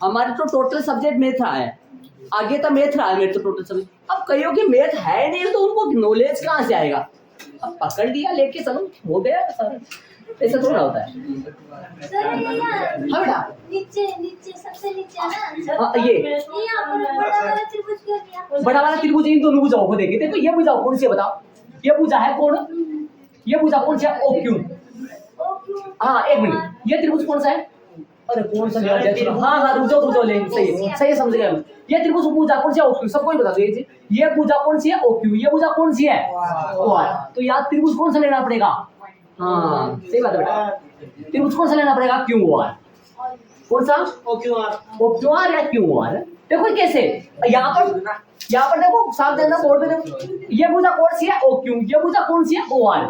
हमारे तो टोटल सब्जेक्ट मैथ रहा है, आगे तो मैथ रहा है मेरे तो टोटल सब्जेक्ट, अब कईयों की मैथ है नहीं तो उनको नॉलेज कहाँ से आएगा, अब पकड़ लिया लेके चलो हो गया सर, ऐसा थोड़ा होता है। हाँ बेटा नीचे सबसे नीचे ना, हाँ ये बड़ा वाला त्रिभुज, इन दोनों भुजाओं को देखे देखो, ये भुजा कौन सी है बताओ, ये भुजा है कौन, ये भुजा कौन सी है, ओ क्यू। हाँ एक मिनट, ये त्रिभुज कौन सा है, अरे कौन सा लिया, हाँ रुको ले, सही समझ गए हम। ये त्रिभुज भुजा कौन सी है, ओ क्यू, सबको ही बता दो ये भुजा कौन सी है, ओ क्यू, ये भुजा कौन सी है, ओ आर। तो यार त्रिभुज कौन सा लेना पड़ेगा, हाँ सही बात है बेटा, त्रिभुज कौन सा लेना पड़ेगा, क्यू आर, कौन सा, ओ क्यू आर या क्यू आर। देखो कैसे, यहाँ पर देखो साफ देखना बोर्ड पे देखो, ये भुजा कौन सी है, ओ क्यू, ये भुजा कौन सी है, ओ आर।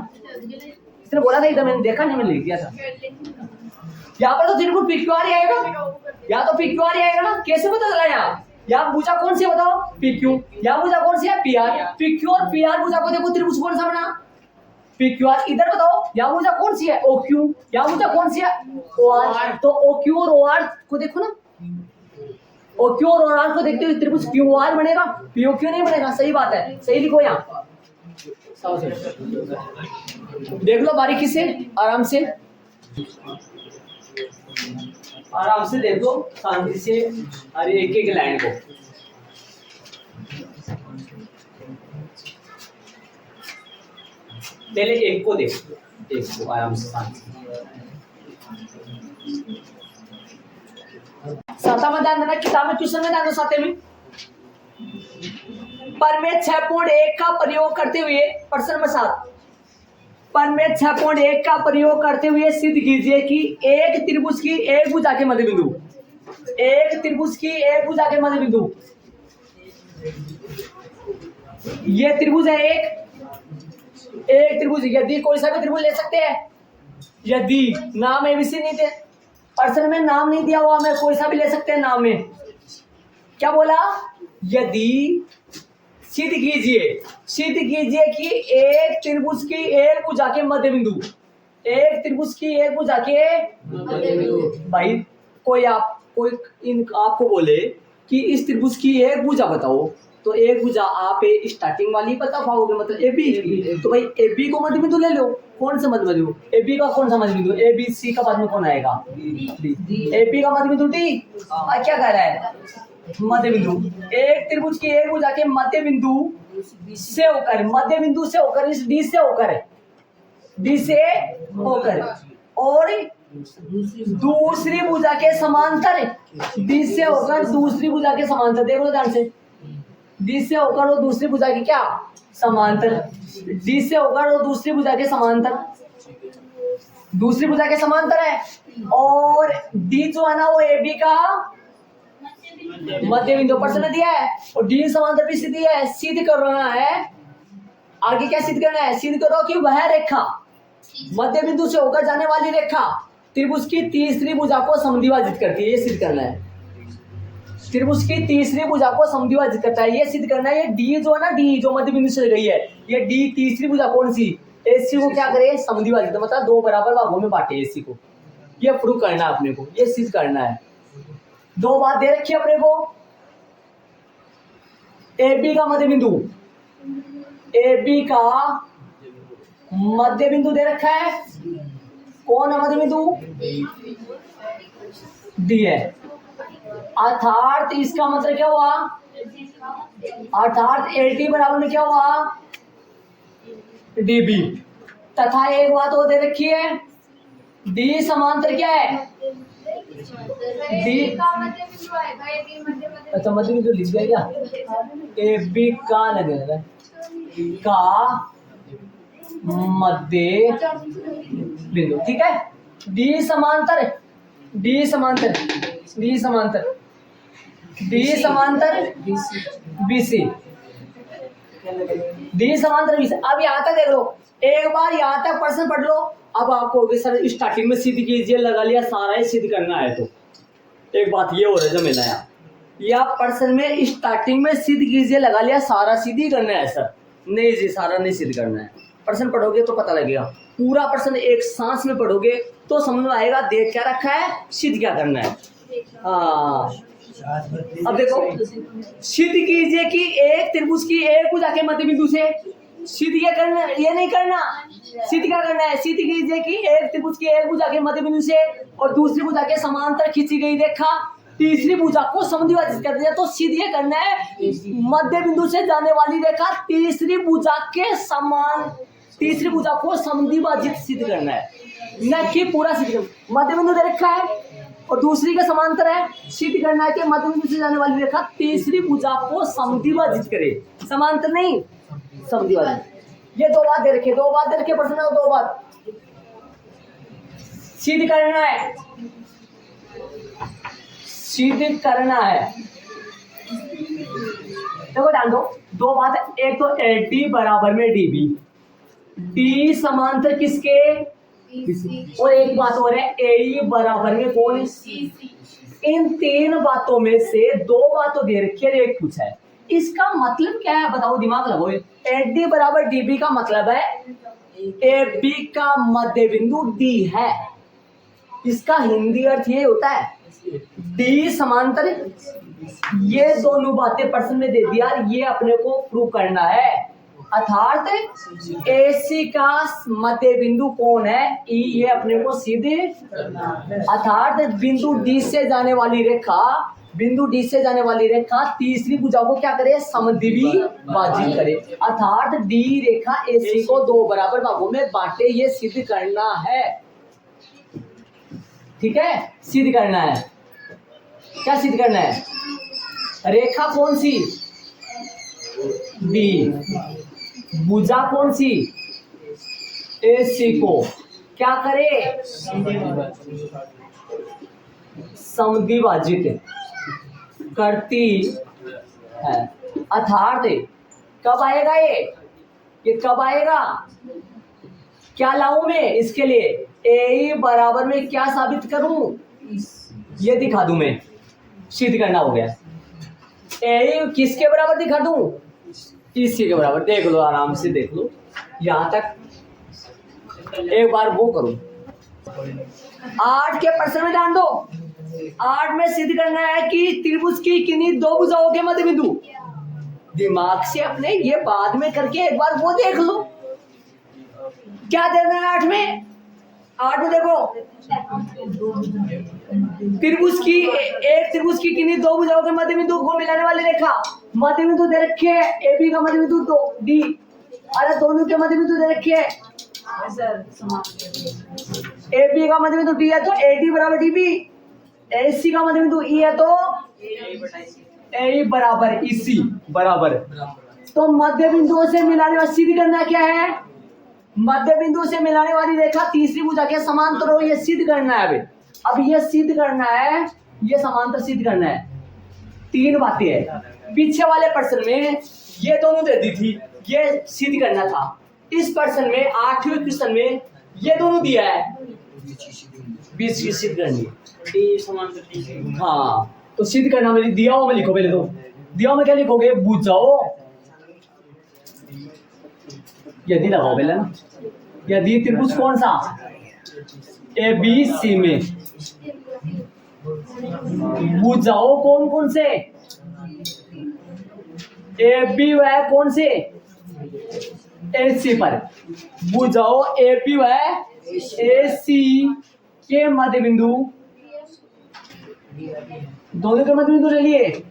इसने बोला था इधर, मैंने देखा नहीं, मैंने लिख दिया था। यहाँ पर तो त्रिभुज पी क्यू आर ही आएगा, या तो पी क्यू आर ही आएगा ना, कैसे पता चला यहाँ भुजा कौन सी है बताओ, पी क्यू, यहाँ भुजा कौन सी है, पी आर, पी क्यू और पी आर भुजा को देखो, त्रिभुज कौन सा बना, पी क्यू आर। इधर बताओ यहाँ भुजा कौन सी है, ओ क्यू, यहाँ भुजा कौन सी है, ओ आर। तो ओ क्यू और ओ आर को देखो ना, ओ क्यू और ओ आर को देखते हुए त्रिभुज क्यू आर बनेगा, पी ओ क्यू नहीं बनेगा, सही बात है, सही लिखो यहाँ, देख लो बारीकी से, आराम से देखो, शांति से, अरे एक लाइन को पहले एक को देखो, एक को आराम से साता में ध्यान देना, किताब में क्वेश्चन में ध्यान दो, साते में परमेय 6.1 का प्रयोग करते हुए, प्रश्न नंबर 7, परमेय 6.1 का प्रयोग करते हुए सिद्ध कीजिए कि एक त्रिभुज की एक भुजा के मध्य बिंदु, एक त्रिभुज की एक भुजा के मध्य बिंदु, ये त्रिभुज है एक त्रिभुज, यदि कोई सा भी त्रिभुज ले सकते हैं, यदि नाम एबीसी नहीं थे, प्रश्न में नाम नहीं दिया हुआ, मैं कोई सा भी ले सकते हैं नाम में, क्या बोला, यदि सिद्ध कीजिए कि एक त्रिभुज की एक भुजा के मध्य बिंदु, एक त्रिभुज की एक भुजा के मध्य बिंदु। भाई कोई आपको बोले कि इस त्रिभुज की एक भुजा बताओ, तो एक भुजा आप स्टार्टिंग वाली बता पाओगे, मतलब ए बी, तो भाई ए बी को मध्य बिंदु ले लो, कौन सा मध्य बिंदु, ए बी का कौन सा मध्य बिंदु, ए बी सी का मध्य बिंदु कौन आएगा, ए बी का मध्य बिंदु डी, क्या कह रहा है, मध्य बिंदु, एक त्रिभुज की एक भुजा के मध्य बिंदु से होकर इस डी से होकर और दूसरी भुजा के समांतर, डी से होकर दूसरी भुजा के समांतर, देख लो ध्यान से, डी से होकर वो दूसरी भुजा की क्या समांतर, डी से होकर वो दूसरी भुजा के समांतर, दूसरी भुजा के समांतर है, और डी जो है ना वो ए बी का मध्य बिंदु प्रश्न दिया है, और डी समांतर भी सिद्ध है, सिद्ध करना है, आगे क्या सिद्ध करना है, सिद्ध करो कि वह रेखा मध्य बिंदु से होकर जाने वाली रेखा त्रिभुज की तीसरी भुजा को समद्विभाजित करती है, ये सिद्ध करना है, त्रिभुज की तीसरी भुजा को समद्विभाजित करता है, ये सिद्ध करना है। ये डी जो है ना, डी जो मध्य बिंदु से गई है, ये डी तीसरी भुजा कौन सी, एसी को क्या करे, समद्विभाजित, मतलब 2 बराबर भागों में बांटे एसी को, ये प्रूव करना है अपने को, ये सिद्ध करना है। 2 बात दे रखी है अपने को, ए बी का मध्य बिंदु, ए बी का मध्य बिंदु दे रखा है, कौन है मध्य बिंदु? डी है। अर्थात इसका मतलब क्या हुआ? अर्थात एल टी बराबर में क्या हुआ? डीबी। तथा एक बात और दे रखी है, डी समांतर क्या है? डी अच्छा मध्य बिंदु लिख दिया क्या? ए बी का लगेगा का मध्य बिंदु, ठीक है। डी समांतर, डी समांतर, डी समांतर, डी समांतर बीसी, डी समांतर बीसी। अब यहाँ तक देख लो, एक बार यहाँ तक प्रश्न पढ़ लो। अब आपको सर स्टार्टिंग में सिद्ध कीजिए, लगा लिया सारा ही सिद्ध करना है, तो एक बात ये हो रहा है जो मिला यहाँ, या प्रश्न में स्टार्टिंग में सिद्ध कीजिए लगा लिया सारा सिद्ध ही करना है सर? नहीं जी, सारा नहीं सिद्ध करना है। प्रश्न पढ़ोगे तो पता लगेगा, पूरा प्रश्न एक सांस में पढ़ोगे तो समझ में आएगा देख क्या रखा है, सिद्ध क्या करना है। हाँ अब देखो, सिद्ध कीजिए कि एक त्रिभुज की एक भुजा के मध्य बिंदु से, सिद्ध ये करना, ये नहीं करना, सिद्ध क्या करना है? सिद्ध कीजिए कि एक त्रिभुज की एक भुजा के मध्य बिंदु से और दूसरी भुजा के समांतर खींची गई रेखा तीसरी भुजा को समद्विभाजित कर दिया, तो सिद्ध ये करना है मध्य बिंदु से जाने वाली रेखा तीसरी भुजा के समान, तीसरी भुजा को समद्विभाजित सिद्ध करना है, न कि पूरा सिद्ध। मध्य बिंदु दे रखा है और दूसरी के समांतर है, सिद्ध करना है कि मध्य बिंदु से जाने वाली रेखा तीसरी भुजा को समद्विभाजित करे, समांतर नहीं समद्विभाजित। ये दो बात दे रखे, दो बात दे रखे प्रश्न में, दो बात सिद्ध करना है, सिद्ध करना है। देखो ध्यान दो, दो बात है, एक तो एल टी बराबर में डीबी, डी समांतर किसके? और एक बात और है, ए बराबर में कौन है? इन तीन बातों में से दो बातों दे रखी है, एक पूछा है, इसका मतलब क्या है बताओ, दिमाग लगाओ। एल डी बराबर डीबी का मतलब है ए बी का मध्य बिंदु डी है, इसका हिंदी अर्थ ये होता है डी समांतर। ये दोनों बातें प्रश्न में दे दिया, ये अपने को प्रूव करना है। अर्थात एसी का मध्य बिंदु कौन है? ई, ये अपने को सीधे, अर्थात बिंदु डी से जाने वाली रेखा, बिंदु डी से जाने वाली रेखा तीसरी भुजा को क्या करे? समद्विभाजित करे। अर्थात डी रेखा एसी को दो बराबर भागों में बांटे, ये सिद्ध करना है, ठीक है, सिद्ध करना है। क्या सिद्ध करना है? रेखा कौन सी? डी, भुजा कौन सी? एसी को क्या करे? समद्विभाजित करती है। अर्थात कब आएगा ये कब आएगा? क्या लाऊं मैं इसके लिए? ए बराबर में क्या साबित करूं? ये दिखा दूं मैं, सिद्ध करना हो गया। ए किसके बराबर दिखा दूं? इसी के बराबर। देख लो, आराम से देख लो, यहां तक एक बार वो करूं। 8 के प्रश्न में ध्यान दो, 8 में सिद्ध करना है कि त्रिभुज की किन्हीं दो भुजाओं के मध्य बिंदु। दिमाग से अपने ये बाद में करके एक बार वो देख लो, क्या देना है 8 में? 8 में देखो, त्रिभुज की एक त्रिभुज की किन्हीं दो भुजाओं के मध्य बिंदु को मिलाने वाली रेखा, मध्य बिंदु दे रखे है ए बी का मध्य बिंदु दो डी, अरे दोनों के मध्य बिंदु दे रखे है ए बी का मध्य बिंदु डी है तो ए डी बराबर डी बी, ए सी का मध्य बिंदु ई है तो ए बराबर ई सी बराबर। तो मध्य बिंदुओं से मिलाने वाली सिद्ध करना क्या है? मध्य बिंदु से मिलाने वाली रेखा तीसरी भुजा के समांतर हो, ये सिद्ध करना है। अब ये सिद्ध करना है, ये समांतर सिद्ध करना है। 3 बातें हैं। पीछे वाले प्रश्न में ये दोनों दे दी थी, ये सिद्ध करना था। इस प्रश्न में 8वें क्वेश्चन में ये दोनों दिया है, बीच की सिद्ध करनी है। हाँ, तो सिद्ध करना में दिया हो में लिखो, पहले तो दिया में क्या लिखोगे? भुजाओं, यदि लगाओ पहले ना, यदि त्रिभुज कौन सा? ए बी सी में भुजाओं कौन कौन से? ए बी वह कौन से? AC पर बुझाओ AP व AC के मध्य बिंदु, दोनों के मध्य बिंदु ले लिए।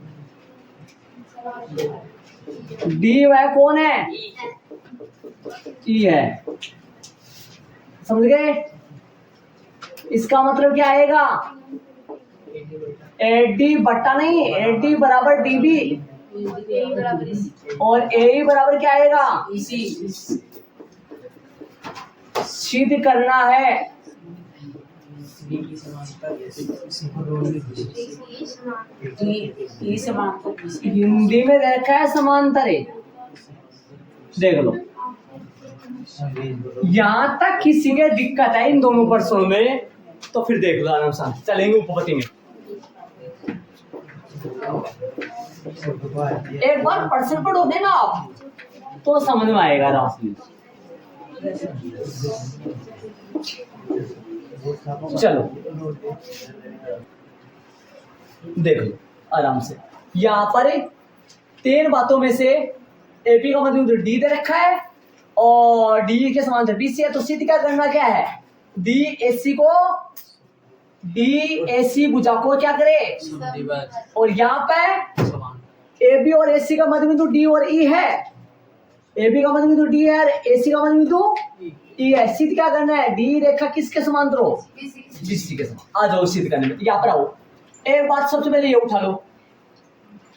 D वह कौन है? E है। समझ गए? इसका मतलब क्या आएगा? AD बट्टा नहीं, AD बराबर DB और AE बराबर क्या आएगा? सिद्ध करना है। हिंदी में देखा है समांतर है, देख लो। यहां तक किसी के दिक्कत है इन दोनों प्रश्नों में तो फिर देख लो आराम से चलेंगे उपपत्ति में। एक बार प्रश्न पढ़ोगे ना आप तो समझ में आएगा राशि। चलो देख लो आराम से। यहाँ पर 3 बातों में से एपी का मतलब डी दे रखा है और डी के समांतर बीसी है, तो सिद्ध क्या करना क्या है? डी एसी भुजा को क्या करे? और यहाँ पे AB और AC का मध्य बिंदु D और E है। AB का मध्य बिंदु D है और AC का मध्य बिंदु E है। सिद्ध क्या करना है? D रेखा किसके समांतर हो? BC के समांतर। आ जाओ सिद्ध करने में, यहाँ पर आओ। एक बात सबसे पहले ये उठा लो,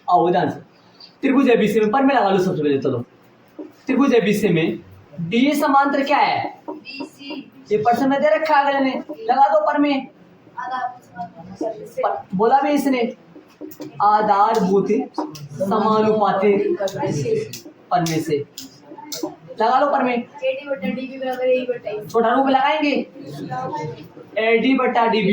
आओ ध्यान से। त्रिभुज ABC में पर में लगा लो सबसे पहले। चलो त्रिभुज ABC में D समांतर क्या है? ये प्रश्न में दे रखा है अगले ने, लगा दो पर में। बोला भी इसने आधारभूत समानुपातिक पर में से, लगा लो पर में। छोटा रूप लगाएंगे AD बटा DB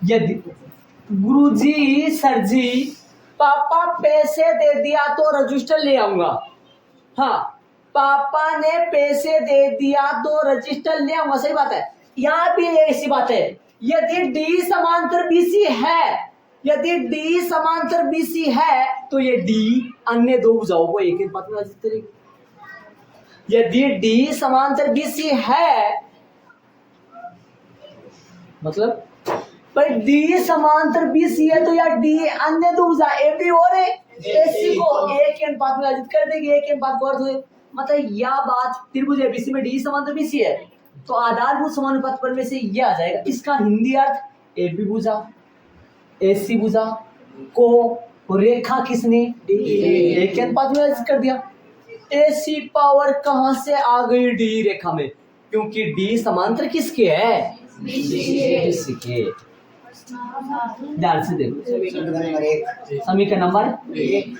यदि गुरुजी सर जी पापा पैसे दे दिया तो रजिस्टर ले आऊंगा। हाँ, पापा ने पैसे दे दिया तो रजिस्टर ले आऊंगा, सही बात है। यहाँ भी ऐसी बात है, यदि डी समांतर बीसी है, यदि डी समांतर बीसी है तो ये डी अन्य दो भुजाओं को एक एक बात में अर्जित करेगी। यदि डी समांतर बीसी है मतलब पर डी समांतर बीसी है तो यार डी अन्य दो भुजा एबी और एसी को एक अनुपात में अर्जित कर देगी। एक अनुपात को अर्थ हुए मतलब यह बात त्रिभुज एबीसी में डी समांतर बीसी है तो आधारभूत समानुपात पर में से ये आ जाएगा। इसका हिंदी अर्थ एबी भुजा एसी भुजा को रेखा किसने एक अनुपात में अर्जित कर दिया। एसी पावर कहां से आ गई डी रेखा में? क्योंकि डी समांतर किसके है? बीसी के। ध्यान से देखो समीकरण नंबर 1।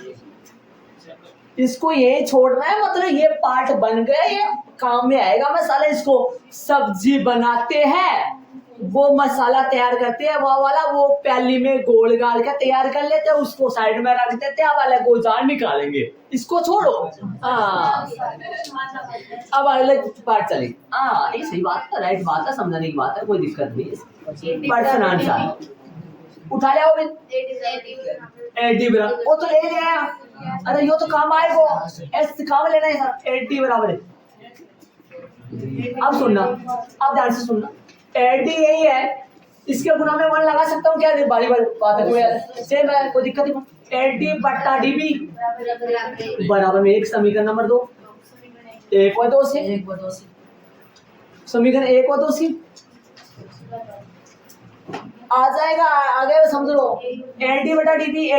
इसको ये छोड़ना है मतलब ये पार्ट बन गया, ये काम में आएगा। मसाला इसको सब्जी बनाते हैं, वो मसाला तैयार करते हैं, वो वाला वो प्याली में गोल गाल का तैयार कर लेते हैं, उसको साइड में रख देते हैं, वाला गोजार निकालेंगे। इसको छोड़ो। अब अगले पार्ट चलेगी। ये सही बात है, राइट बात है, समझने की बात है, कोई दिक्कत नहीं। पर्सन आंसर उठा ले एडी बराबर वो तो ले लिया। अरे यो तो काम आएगा, एस काम लेना है सर। एडी बराबर है, अब सुनना, अब ध्यान से सुनना। एडी यही है, इसके गुना में 1 लगा सकता हूँ क्या? बारी बारी बात है, कोई सेम है, कोई दिक्कत नहीं। एडी बट्टा डीबी बराबर में 1 समीकरण नंबर 2 1 व 2 से समीकरण 1 व 2 से आ जाएगा। आगे समझ लो एडी बटा डीबी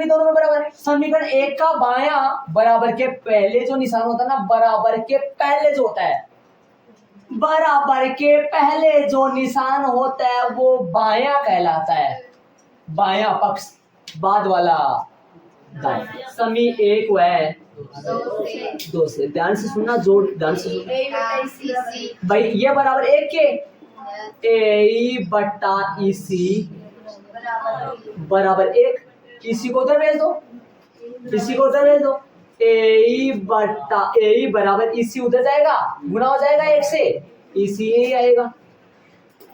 दोनों में बराबर है। समीकरण 1 का बायां बराबर के पहले जो निशान होता है ना, बराबर के पहले जो होता है, बराबर के पहले जो निशान होता है वो बायां कहलाता है। बायां पक्ष बाद वाला दाएं। समी 1 व 2 से ध्यान से सुनना, जोड़ ध्यान से सुनना भाई। ये बराबर 1 के ए बट्टा ईसी बराबर 1। इसी को उधर भेज दो, इसी को उधर भेज दो। ए बट्टा ए बराबर इसी उधर जाएगा, गुना हो जाएगा 1 से, इसी यही आएगा।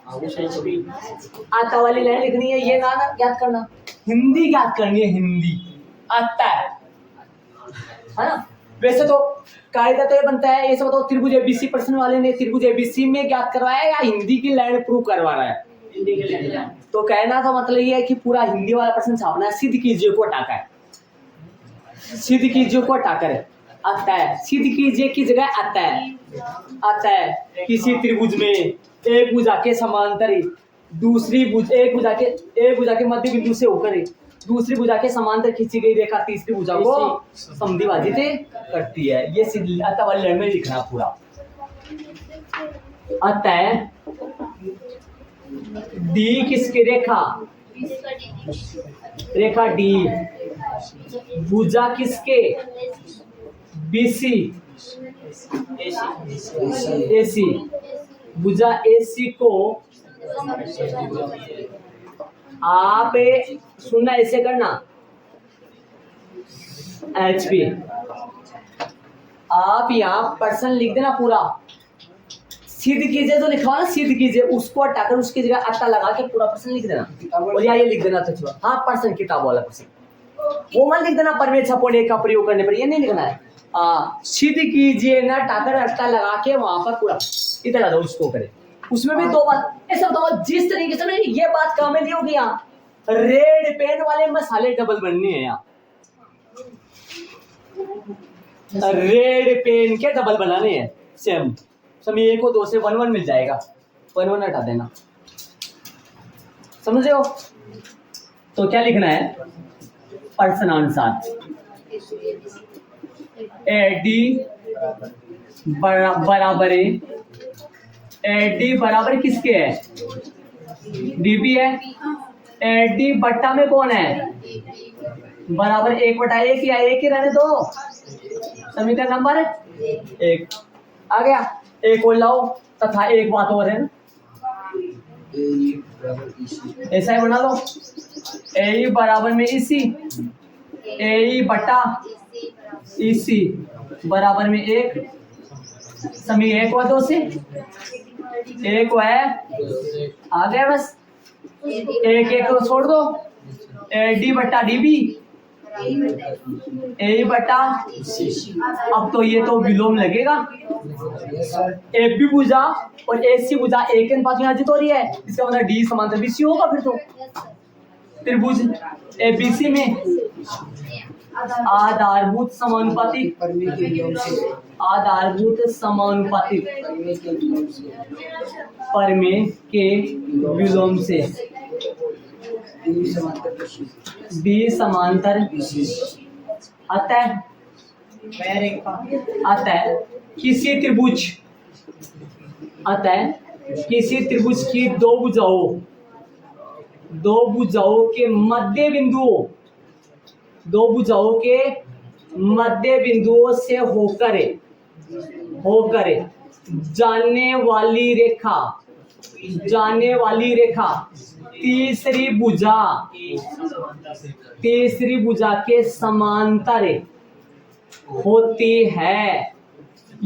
आता वाली लाइन लिखनी है, ये ना याद करना, हिंदी याद करनी है, हिंदी आता है ना। वैसे तो कायदा तो ये बनता है, ये सब बताओ त्रिभुज एबीसी पर्सन वाले ने त्रिभुज एबीसी में ज्ञात करवाया या हिंदी की लाइन प्रूव करवा रहा है? हिंदी की लाइन। तो कहना था मतलब ये है कि पूरा हिंदी वाला पर्सन छापना है, सिद्ध कीजिए को हटाकर है, सिद्ध कीजिए को हटाकर आता है, सिद्ध कीजिए की जगह आता है, आता है किसी त्रिभुज में एक भुजा के समांतर दूसरी भुज एक भुजा के मध्य बिंदु से होकर दूसरी भुजा के समांतर खींची गई रेखा तीसरी भुजा को समद्विभाजित करती है। ये सिद्ध आता वाली लाइन में लिखना पूरा। आता है डी किसकी रेखा, रेखा डी, भुजा किसके बीसी, एसी, भुजा एसी को आप सुनना, ऐसे करना एच पी, आप यहाँ पर्सन लिख देना पूरा, सिद्ध कीजिए जो लिखा हुआ ना, सिद्ध कीजिए उसको हटाकर उसकी जगह अट्टा लगा के पूरा पर्सन लिख देना, और यहाँ ये लिख देना तो हाँ पर्सन किताब वाला पर्सन, वो मत लिख देना परमेश छपोड़े का प्रयोग करने पर, ये नहीं लिखना है। सिद्ध कीजिए ना टाकर अट्टा लगा के वहां पर पूरा इधर आ जाओ, उसको करे। उसमें भी दो बात ऐसा बताओ, जिस तरीके से ये बात काम में ली होगी, यहाँ रेड पेन वाले मसाले डबल बनने हैं, यहाँ रेड पेन के डबल बनाने हैं सेम समय, एक को दो से 1 1 मिल जाएगा, 1 1 हटा देना, समझ रहे हो? तो क्या लिखना है पर्सनानुसार, एडी बराबर एडी बराबर किसके है, डीबी है, एडी बट्टा में कौन है, बराबर 1/1 या 1 ही रहने दो, समीकरण नंबर 1 आ गया। एक और लाओ तथा एक बात और है ना, ऐसा ही बना लो, ए बराबर में इसी, ए बटा इसी बराबर में 1, समी 1 व 2 से 1 व आ गया, बस 1 1 को छोड़ दो, डी बटा डीबी, ए बटा, अब तो ये तो विलोम लगेगा, ए बी भुजा और ए सी भुजा एक अनुपात में अर्जित हो रही है, इसका मतलब डी समांतर बीसी होगा, फिर तो त्रिभुज ए बी सी में आधारभूत समानुपाती, आधारभूत समानुपाती परमेय के विलोम से बी समांतर आता है, आता है किसी त्रिभुज, आता है किसी त्रिभुज की दो भुजाओं के मध्य बिंदुओं, दो भुजाओं के मध्य बिंदुओं से होकर जाने वाली रेखा तीसरी भुजा के समांतर होती है।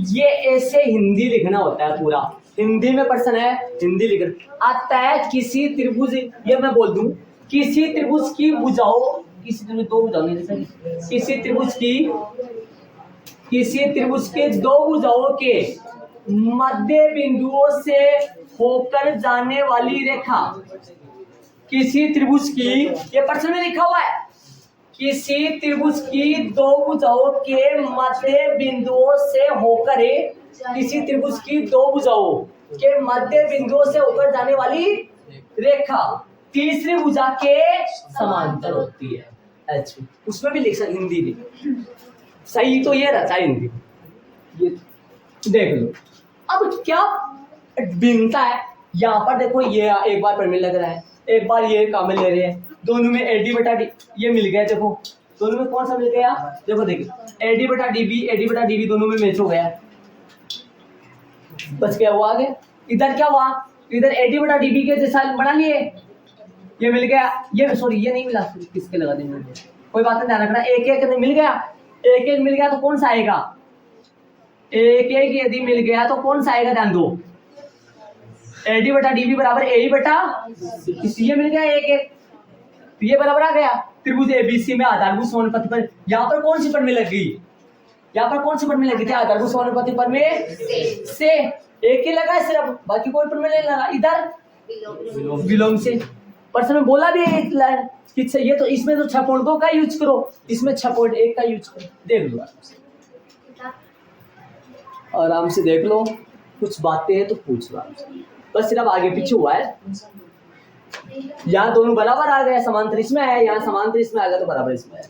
ये ऐसे हिंदी लिखना होता है, पूरा हिंदी में प्रश्न है, हिंदी लिखना आता है किसी त्रिभुज, ये मैं बोल दूं, किसी त्रिभुज की भुजाओं, किसी त्रिभुज दो भुजाओं, किसी त्रिभुज के दो भुजाओं के मध्य बिंदुओं से होकर जाने वाली रेखा, किसी त्रिभुज की, ये प्रश्न में लिखा हुआ है, किसी त्रिभुज की दो भुजाओं के मध्य बिंदुओं से होकर, किसी त्रिभुज की दो भुजाओं के मध्य बिंदुओं से होकर जाने वाली रेखा तीसरी भुजा के समांतर होती है। अच्छा, उसमें भी लिख सकते हिंदी में, सही तो ये रहता है हिंदी, ये देख लो। अब क्या भिन्नता है यहाँ पर, देखो ये एक बार प्रमेय लग रहा है, एक बार ये कामल ले रहे हैं, दोनों में एडी बटा डी ये मिल गया, देखो दोनों में कौन सा मिल गया, देखो देखो एडी बटा डीबी दोनों में मैच हो गया, बस क्या हुआ आगे, इधर क्या हुआ, इधर एडी बटा डीबी के जैसा बना लिए, ये मिल गया, ये सॉरी ये नहीं मिला, किसके लगा देंगे, कोई बात नहीं, ध्यान रखना, एक एक मिल गया, एक एक मिल गया तो कौन सा आएगा, एक एक यदि मिल गया तो कौन सा आएगा, ध्यान दो, AD बटा DB बराबर AE बटा ये मिल गया एक एक, तो ये बराबर आ गया। त्रिभुज ABC में आधारभूत समानुपाती पर यहाँ पर कौन सी पर में लग गई, यहाँ पर कौन सी पर में लगी थी आधारभूत समानुपाती पर में से एक ही लगा है सिर्फ, बाकी कोई पर में नहीं लगा। इधर विलोम से प्रश्न में बोला भी है एक लाइन कि ये तो इसमें तो 6.2 का यूज करो, इसमें 6.1 का यूज करो। देख लो आराम से देख लो, कुछ बातें हैं तो पूछ लो, बस सिर्फ आगे पीछे हुआ है। यहाँ दोनों बराबर आ गया, समांतर इसमें है, यहाँ समांतर इसमें आ गया तो बराबर इसमें है।